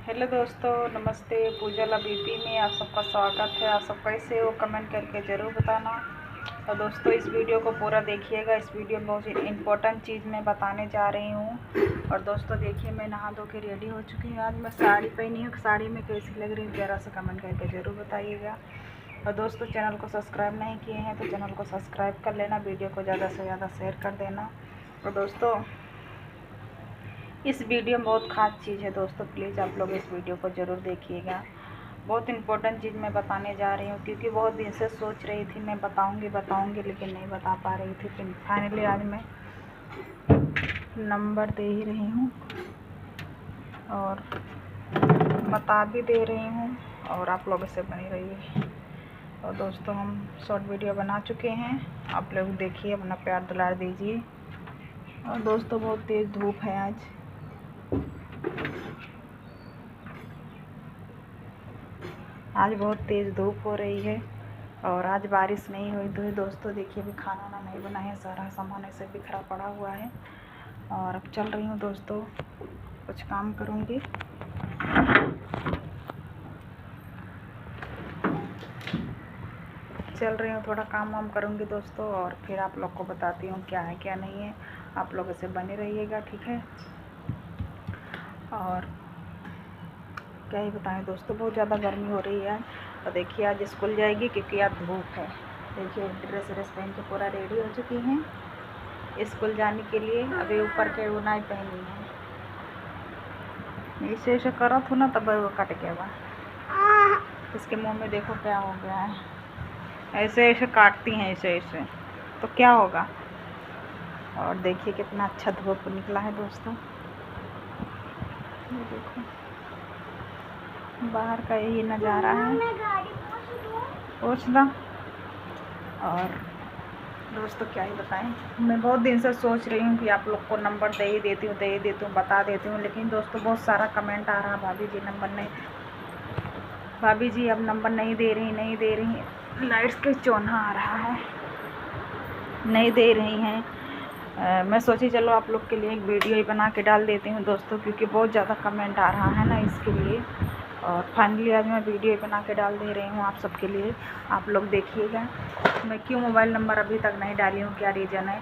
Hello दोस्तों, नमस्ते। पूजा BP में आप सबका स्वागत है। आप सब कैसे हो कमेंट करके ज़रूर बताना। और दोस्तों इस वीडियो को पूरा देखिएगा। इस वीडियो में बहुत इम्पोर्टेंट चीज़ मैं बताने जा रही हूँ। और दोस्तों देखिए, मैं नहा धो के रेडी हो चुकी हूँ। आज मैं साड़ी पहनी हूँ। साड़ी में कैसी लग रही है ज़रा से कमेंट करके ज़रूर बताइएगा। और दोस्तों चैनल को सब्सक्राइब नहीं किए हैं तो चैनल को सब्सक्राइब कर लेना, वीडियो को ज़्यादा से ज़्यादा शेयर कर देना। और दोस्तों इस वीडियो में बहुत ख़ास चीज़ है दोस्तों, प्लीज़ आप लोग इस वीडियो को ज़रूर देखिएगा। बहुत इम्पोर्टेंट चीज़ मैं बताने जा रही हूँ, क्योंकि बहुत दिन से सोच रही थी मैं बताऊँगी लेकिन नहीं बता पा रही थी। फिर फाइनली आज मैं नंबर दे ही रही हूँ और बता भी दे रही हूँ, और आप लोग इससे बनी रहिए। और दोस्तों हम शॉर्ट वीडियो बना चुके हैं, आप लोग देखिए, अपना प्यार दुलार दीजिए। और दोस्तों बहुत तेज़ धूप है आज बहुत तेज़ धूप हो रही है। और आज बारिश नहीं हुई तो दोस्तों देखिए, अभी खाना ना नहीं बना है, सारा सामान ऐसे बिखरा पड़ा हुआ है। और अब चल रही हूँ दोस्तों, कुछ काम करूँगी। चल रही हूँ, थोड़ा काम वाम करूँगी दोस्तों, और फिर आप लोग को बताती हूँ क्या है क्या नहीं है। आप लोग ऐसे बने रहिएगा, ठीक है। और क्या ही बताएं दोस्तों, बहुत ज़्यादा गर्मी हो रही है। और देखिए आज स्कूल जाएगी क्योंकि आज धूप है। देखिए ड्रेस पहन के पूरा रेडी हो चुकी हैं स्कूल जाने के लिए। अभी ऊपर के उनाई पहनी है, ऐसे ऐसे करो थो ना, तब वो कट के बा इसके मुंह में देखो क्या हो गया है। ऐसे ऐसे काटती हैं ऐसे ऐसे, तो क्या होगा। और देखिए कितना अच्छा धूप निकला है दोस्तों, ये देखो बाहर का यही नज़ारा है। पूछ दो। और दोस्तों क्या ही बताएं, मैं बहुत दिन से सोच रही हूँ कि आप लोग को नंबर दे ही देती हूँ बता देती हूँ, लेकिन दोस्तों बहुत सारा कमेंट आ रहा, भाभी जी नंबर नहीं, भाभी जी अब नंबर नहीं दे रही। लाइट्स के चौंधा आ रहा है, नहीं दे रही हैं। मैं सोची चलो आप लोग के लिए एक वीडियो ही बना के डाल देती हूँ दोस्तों, क्योंकि बहुत ज़्यादा कमेंट आ रहा है ना इसके लिए। और फाइनली आज मैं वीडियो ही बना के डाल दे रही हूँ आप सबके लिए। आप लोग देखिएगा मैं क्यों मोबाइल नंबर अभी तक नहीं डाली हूँ, क्या रीज़न है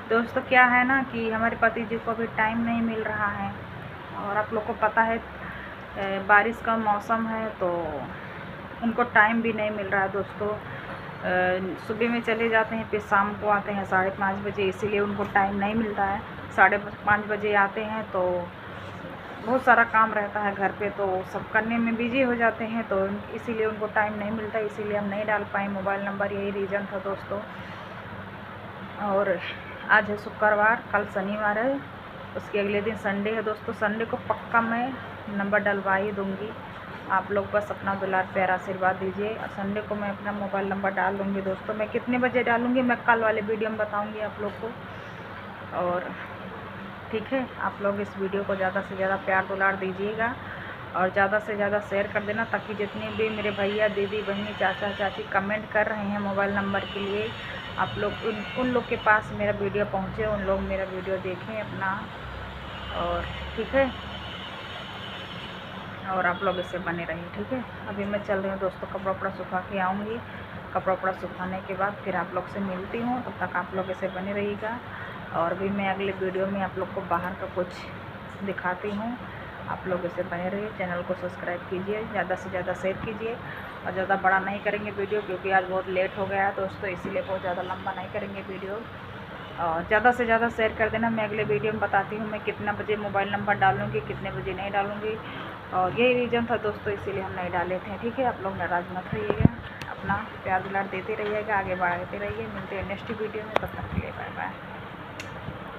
दोस्तों। क्या है ना कि हमारे पति जी को अभी टाइम नहीं मिल रहा है, और आप लोग को पता है बारिश का मौसम है तो उनको टाइम भी नहीं मिल रहा है दोस्तों। सुबह में चले जाते हैं, फिर शाम को आते हैं 5:30 बजे, इसीलिए उनको टाइम नहीं मिलता है। 5:30 बजे आते हैं तो बहुत सारा काम रहता है घर पे, तो सब करने में बिजी हो जाते हैं, तो इसीलिए उनको टाइम नहीं मिलता, इसीलिए हम नहीं डाल पाए मोबाइल नंबर, यही रीज़न था दोस्तों। और आज है शुक्रवार, कल शनिवार है, उसके अगले दिन संडे है दोस्तों। संडे को पक्का मैं नंबर डलवा ही दूँगी। आप लोग बस अपना दुलार प्यार आशीर्वाद दीजिए, और संडे को मैं अपना मोबाइल नंबर डाल दूँगी दोस्तों। मैं कितने बजे डालूँगी मैं कल वाले वीडियो में बताऊँगी आप लोग को। और ठीक है, आप लोग इस वीडियो को ज़्यादा से ज़्यादा प्यार दुलार दीजिएगा, और ज़्यादा से ज़्यादा शेयर कर देना, ताकि जितने भी मेरे भैया दीदी बहनी चाचा चाची कमेंट कर रहे हैं मोबाइल नंबर के लिए, आप लोग उन लोग के पास मेरा वीडियो पहुँचे, उन लोग मेरा वीडियो देखें अपना। और ठीक है, और आप लोग इससे बने रहिए, ठीक है। अभी मैं चल रही हूँ दोस्तों, कपड़ा उपड़ा सुखा के आऊँगी। कपड़ा उपड़ा सुखाने के बाद फिर आप लोग से मिलती हूँ, तब तक आप लोग ऐसे बने रहिएगा। और भी मैं अगले वीडियो में आप लोग को बाहर का कुछ दिखाती हूँ, आप लोग ऐसे बने रहिए। चैनल को सब्सक्राइब कीजिए, ज़्यादा से ज़्यादा शेयर कीजिए। और ज़्यादा बड़ा नहीं करेंगे वीडियो, क्योंकि आज बहुत लेट हो गया है दोस्तों, इसीलिए बहुत ज़्यादा लंबा नहीं करेंगे वीडियो। और ज़्यादा से ज़्यादा शेयर कर देना। मैं अगले वीडियो में बताती हूँ मैं कितना बजे मोबाइल नंबर डालूँगी, कितने बजे नहीं डालूँगी। और यही रीज़न था दोस्तों, इसीलिए हम नहीं डाले थे, ठीक है। आप लोग नाराज़ मत रहिएगा, अपना प्यार दुलार देते रहिएगा, आगे बढ़ाते रहिए। मिलते हैं नेक्स्ट वीडियो में, तब तक के लिए बाय बाय।